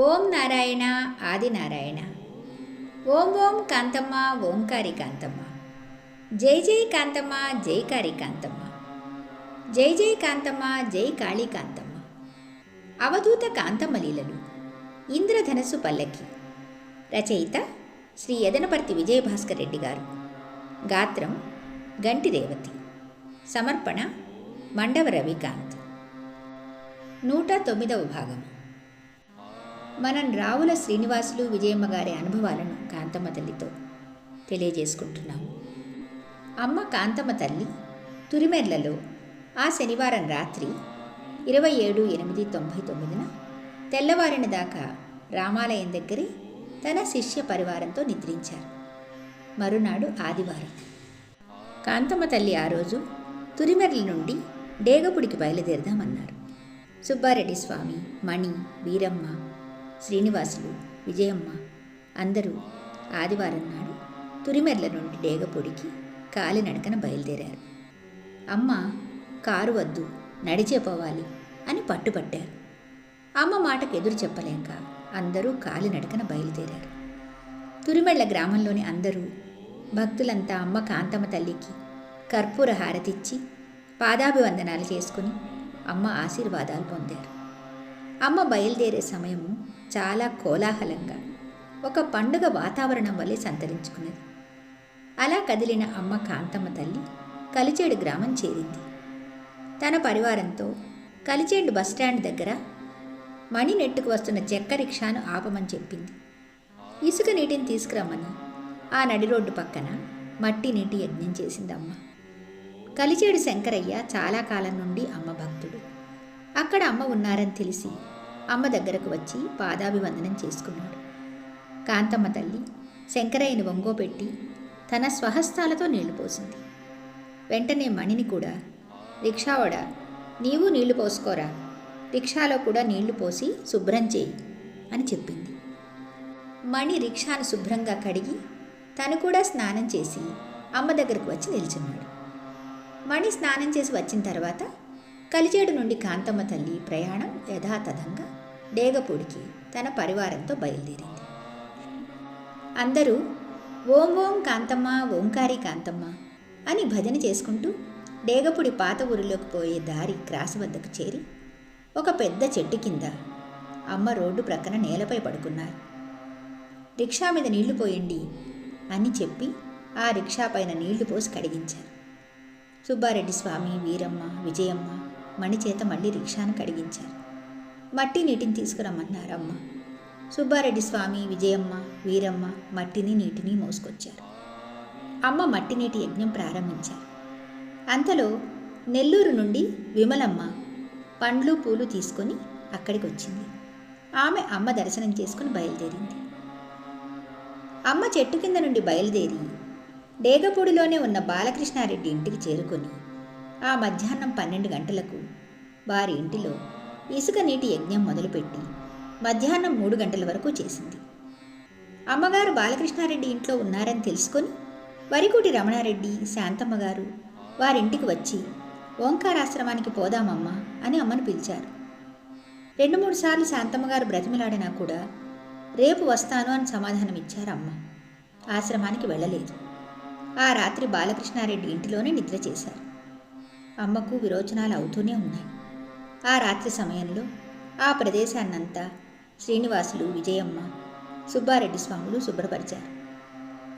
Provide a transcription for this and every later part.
ఓం నారాయణ ఆదినారాయణ. ఓం ఓం కాంతమ్మ ఓంకారి కాంతమ్మ. జై జై కాంతమ్మ జై కారి కాంతమ్మ. జై జై కాంతమ్మ జై కాళీ కాంతమ్మ. అవధూత కాంతమ్మ లీలలు. ఇంద్రధనస్సు పల్లకి. రచయిత శ్రీ యదనపర్తి విజయభాస్కర్ రెడ్డి గారు. గాత్రం గంటి రేవతి. సమర్పణ మండవ రవికాంత్. 109వ భాగం. మనం రావుల శ్రీనివాసులు విజయమ్మ గారి అనుభవాలను కాంతమ్మ తల్లితో తెలియజేసుకుంటున్నాము. అమ్మ కాంతమ్మ తల్లి తురిమెర్లలో ఆ శనివారం రాత్రి 27/8/99న తెల్లవారిన దాకా రామాలయం దగ్గరే తన శిష్య పరివారంతో నిద్రించారు. మరునాడు ఆదివారం. కాంతమ్మ తల్లి ఆ రోజు తురిమెర్ల నుండి డేగపుడికి బయలుదేరదామన్నారు. సుబ్బారెడ్డి స్వామి, మణి, వీరమ్మ, శ్రీనివాసులు, విజయమ్మ అందరూ ఆదివారం నాడు తురిమెర్ల నుండి డేగపొడికి కాలినడకన బయలుదేరారు. అమ్మ కారు వద్దు, నడిచే పోవాలి అని పట్టుపట్టారు. అమ్మ మాటకు ఎదురు చెప్పలేక అందరూ కాలినడకన బయలుదేరారు. తురిమెళ్ల గ్రామంలోని అందరూ భక్తులంతా అమ్మ కాంతమ్మ తల్లికి కర్పూర హారతిచ్చి పాదాభివందనాలు చేసుకుని అమ్మ ఆశీర్వాదాలు పొందారు. అమ్మ బయలుదేరే సమయము చాలా కోలాహలంగా ఒక పండుగ వాతావరణం వల్లే సంతరించుకున్నది. అలా కదిలిన అమ్మ కాంతమ్మ తల్లి కలిచేడు గ్రామం చేరింది. తన పరివారంతో కలిచేడు బస్టాండ్ దగ్గర మణి నెట్టుకు వస్తున్న చెక్క రిక్షాను ఆపమని చెప్పింది. ఇసుక నీటిని తీసుకురమ్మని ఆ నడి రోడ్డు పక్కన మట్టి నీటి యజ్ఞం చేసిందమ్మ. కలిచేడు శంకరయ్య చాలా కాలం నుండి అమ్మ భక్తుడు. అక్కడ అమ్మ ఉన్నారని తెలిసి అమ్మ దగ్గరకు వచ్చి పాదాభివందనం చేసుకున్నాడు. కాంతమ్మ తల్లి శంకరయ్యను వంగోపెట్టి తన స్వహస్తాలతో నీళ్లు పోసింది. వెంటనే మణిని కూడా, రిక్షావాడ నీవు నీళ్లు పోసుకోరా, రిక్షాలో కూడా నీళ్లు పోసి శుభ్రం చేయి అని చెప్పింది. మణి రిక్షాను శుభ్రంగా కడిగి తను కూడా స్నానం చేసి అమ్మ దగ్గరకు వచ్చి నిల్చున్నాడు. మణి స్నానం చేసి వచ్చిన తర్వాత కలిచేడు నుండి కాంతమ్మ తల్లి ప్రయాణం యథాతథంగా డేగపూడికి తన పరివారంతో బయలుదేరింది. అందరూ ఓం ఓం కాంతమ్మ ఓంకారి కాంతమ్మ అని భజన చేసుకుంటూ డేగపూడి పాత ఊరిలోకి పోయే దారి క్రాస్ వద్దకు చేరి ఒక పెద్ద చెట్టు కింద అమ్మ రోడ్డు ప్రక్కన నేలపై పడుకున్నారు. రిక్షా మీద నీళ్లు పోయండి అని చెప్పి ఆ రిక్షా పైన నీళ్లు పోసి కడిగించారు. సుబ్బారెడ్డి స్వామి, వీరమ్మ, విజయమ్మ మణి చేత మళ్ళీ రిక్షాను కడిగించారు. మట్టి నీటిని తీసుకురమ్మన్నారు అమ్మ. సుబ్బారెడ్డి స్వామి, విజయమ్మ, వీరమ్మ మట్టిని నీటిని మోసుకొచ్చారు. అమ్మ మట్టి నీటి యజ్ఞం ప్రారంభించారు. అంతలో నెల్లూరు నుండి విమలమ్మ పండ్లు పూలు తీసుకొని అక్కడికి వచ్చింది. ఆమె అమ్మ దర్శనం చేసుకుని బయలుదేరింది. అమ్మ చెట్టు కింద నుండి బయలుదేరి డేగపూడిలోనే ఉన్న బాలకృష్ణారెడ్డి ఇంటికి చేరుకొని ఆ మధ్యాహ్నం 12 గంటలకు వారి ఇంటిలో ఇసుక నీటి యజ్ఞం మొదలుపెట్టి మధ్యాహ్నం 3 గంటల వరకు చేసింది. అమ్మగారు బాలకృష్ణారెడ్డి ఇంట్లో ఉన్నారని తెలుసుకొని వరికుటి రమణారెడ్డి, శాంతమ్మ గారు వారింటికి వచ్చి ఓంకారాశ్రమానికి పోదామమ్మా అని అమ్మను పిలిచారు. 2-3 సార్లు శాంతమ్మ గారు బ్రతిమిలాడినా కూడా రేపు వస్తాను అని సమాధానం ఇచ్చారు అమ్మ. ఆశ్రమానికి వెళ్ళలేదు. ఆ రాత్రి బాలకృష్ణారెడ్డి ఇంటిలోనే నిద్ర చేశారు. అమ్మకు విరోచనాలు అవుతూనే ఉన్నాయి. ఆ రాత్రి సమయంలో ఆ ప్రదేశాన్నంతా శ్రీనివాసులు, విజయమ్మ, సుబ్బారెడ్డి స్వాములు శుభ్రపరిచారు.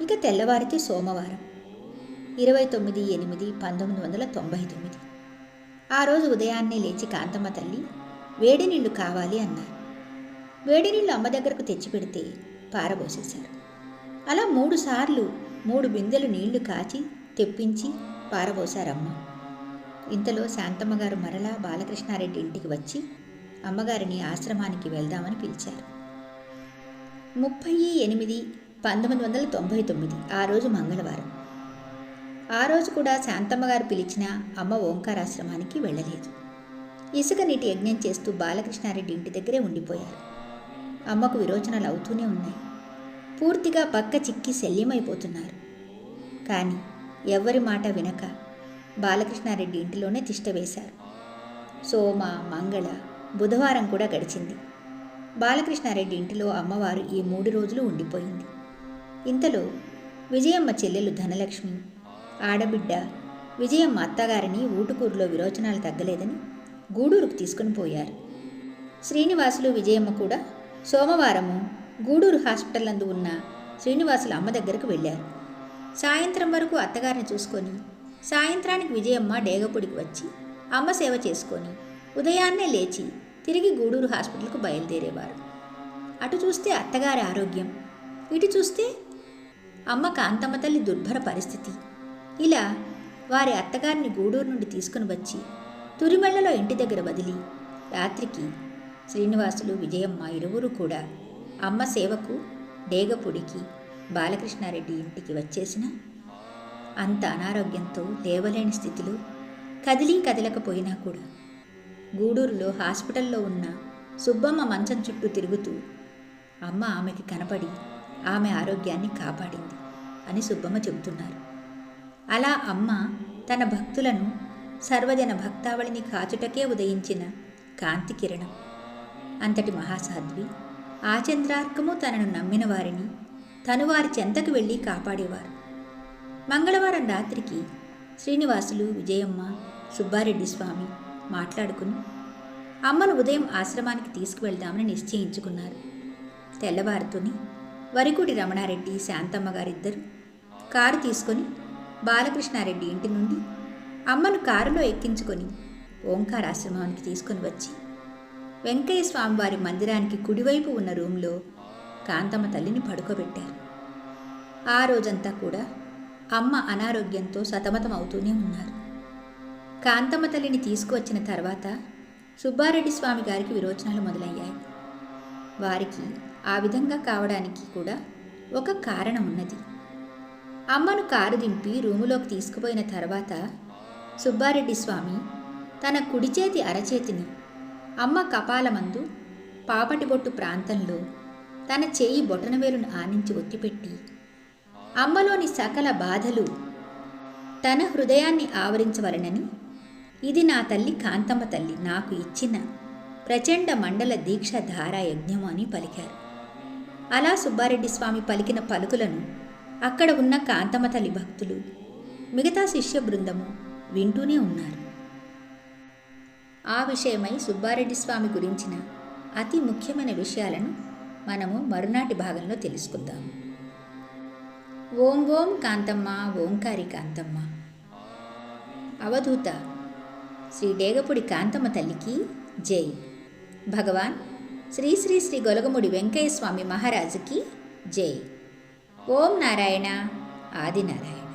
ఇక తెల్లవారితే సోమవారం 29/8/1999. ఆ రోజు ఉదయాన్నే లేచి కాంతమ్మ తల్లి వేడి నీళ్లు కావాలి అన్నారు. వేడి నీళ్లు అమ్మ దగ్గరకు తెచ్చిపెడితే పారబోసేశారు. అలా 3 సార్లు 3 బిందెలు నీళ్లు కాచి తెప్పించి పారబోసారమ్మ. ఇంతలో శాంతమ్మ గారు మరలా బాలకృష్ణారెడ్డి ఇంటికి వచ్చి అమ్మగారిని ఆశ్రమానికి వెళ్దామని పిలిచారు. 30/8/1999 ఆ రోజు మంగళవారం. ఆ రోజు కూడా శాంతమ్మ గారు పిలిచినా అమ్మ ఓంకారాశ్రమానికి వెళ్ళలేదు. ఇసుక నీటి యజ్ఞం చేస్తూ బాలకృష్ణారెడ్డి ఇంటి దగ్గరే ఉండిపోయారు. అమ్మకు విరోచనాలు అవుతూనే ఉన్నాయి. పూర్తిగా పక్క చిక్కి శల్యమైపోతున్నారు. కానీ ఎవ్వరి మాట వినక బాలకృష్ణారెడ్డి ఇంటిలోనే తిష్ట వేశారు. సోమ, మంగళ, బుధవారం కూడా గడిచింది. బాలకృష్ణారెడ్డి ఇంటిలో అమ్మవారు ఈ 3 రోజులు ఉండిపోయింది. ఇంతలో విజయమ్మ చెల్లెలు ధనలక్ష్మి, ఆడబిడ్డ విజయమ్మ అత్తగారిని ఊటుకూరులో విరోచనాలు తగ్గలేదని గూడూరుకు తీసుకుని పోయారు. శ్రీనివాసులు విజయమ్మ కూడా సోమవారము గూడూరు హాస్పిటల్ నందు ఉన్న శ్రీనివాసుల అమ్మ దగ్గరకు వెళ్ళారు. సాయంత్రం వరకు అత్తగారిని చూసుకొని సాయంత్రానికి విజయమ్మ డేగపూడికి వచ్చి అమ్మ సేవ చేసుకొని ఉదయాన్నే లేచి తిరిగి గూడూరు హాస్పిటల్కు బయలుదేరేవారు. అటు చూస్తే అత్తగారి ఆరోగ్యం, ఇటు చూస్తే అమ్మ కాంతమ్మ తల్లి దుర్భర పరిస్థితి. ఇలా వారి అత్తగారిని గూడూరు నుండి తీసుకుని వచ్చి తురిమెళ్లలో ఇంటి దగ్గర వదిలి రాత్రికి శ్రీనివాసులు విజయమ్మ ఇరువురు కూడా అమ్మ సేవకు డేగపూడికి బాలకృష్ణారెడ్డి ఇంటికి వచ్చేసిన అంత అనారోగ్యంతో లేవలేని స్థితిలో కదలకపోయినా కూడా గూడూరులో హాస్పిటల్లో ఉన్న సుబ్బమ్మ మంచం చుట్టూ తిరుగుతూ అమ్మ ఆమెకి కనపడి ఆమె ఆరోగ్యాన్ని కాపాడింది అని సుబ్బమ్మ చెబుతున్నారు. అలా అమ్మ తన భక్తులను సర్వజన భక్తావళిని కాచుటకే ఉదయించిన కాంతి కిరణం. అంతటి మహాసాధ్వి ఆచంద్రార్కము తనను నమ్మిన వారిని తను వారి చెంతకు వెళ్ళి కాపాడేవారు. మంగళవారం రాత్రికి శ్రీనివాసులు విజయమ్మ సుబ్బారెడ్డి స్వామి మాట్లాడుకుని అమ్మను ఉదయం ఆశ్రమానికి తీసుకువెళ్దామని నిశ్చయించుకున్నారు. తెల్లవారుతోని వరికుడి రమణారెడ్డి శాంతమ్మ గారిద్దరూ కారు తీసుకొని బాలకృష్ణారెడ్డి ఇంటి నుండి అమ్మను కారులో ఎక్కించుకొని ఓంకారాశ్రమానికి తీసుకొని వచ్చి వెంకయ్య స్వామివారి మందిరానికి కుడివైపు ఉన్న రూంలో కాంతమ్మ తల్లిని పడుకోబెట్టారు. ఆ రోజంతా కూడా అమ్మ అనారోగ్యంతో సతమతం అవుతూనే ఉన్నారు. కాంతమ్మ తల్లిని తీసుకువచ్చిన తర్వాత సుబ్బారెడ్డి స్వామి గారికి విరోచనాలు మొదలయ్యాయి. వారికి ఆ విధంగా కావడానికి కూడా ఒక కారణం ఉన్నది. అమ్మను కారు దింపి రూములోకి తీసుకుపోయిన తర్వాత సుబ్బారెడ్డి స్వామి తన కుడి చేతి అరచేతిని అమ్మ కపాలమందు పాపటిబొట్టు ప్రాంతంలో తన చేయి బొటనవేలును ఆనించి ఒత్తిపెట్టి అమ్మలోని సకల బాధలు తన హృదయాన్ని ఆవరించవలనని, ఇది నా తల్లి కాంతమ్మ తల్లి నాకు ఇచ్చిన ప్రచండ మండల దీక్ష ధారా యజ్ఞము అని పలికారు. అలా సుబ్బారెడ్డి స్వామి పలికిన పలుకులను అక్కడ ఉన్న కాంతమ్మ తల్లి భక్తులు మిగతా శిష్య బృందము వింటూనే ఉన్నారు. ఆ విషయమై సుబ్బారెడ్డి స్వామి గురించిన అతి ముఖ్యమైన విషయాలను మనము మరునాటి భాగంలో తెలుసుకుందాము. ఓం ఓం కాంతమ్మ ఓంకారి కాంతమ్మ. అవధూత శ్రీ డేగపూడి కాంతమ్మ తల్లికి జై. భగవాన్ శ్రీ శ్రీ శ్రీ గొలగముడి వెంకయ్య స్వామి మహారాజుకి జై. ఓం నారాయణ ఆది నారాయణ.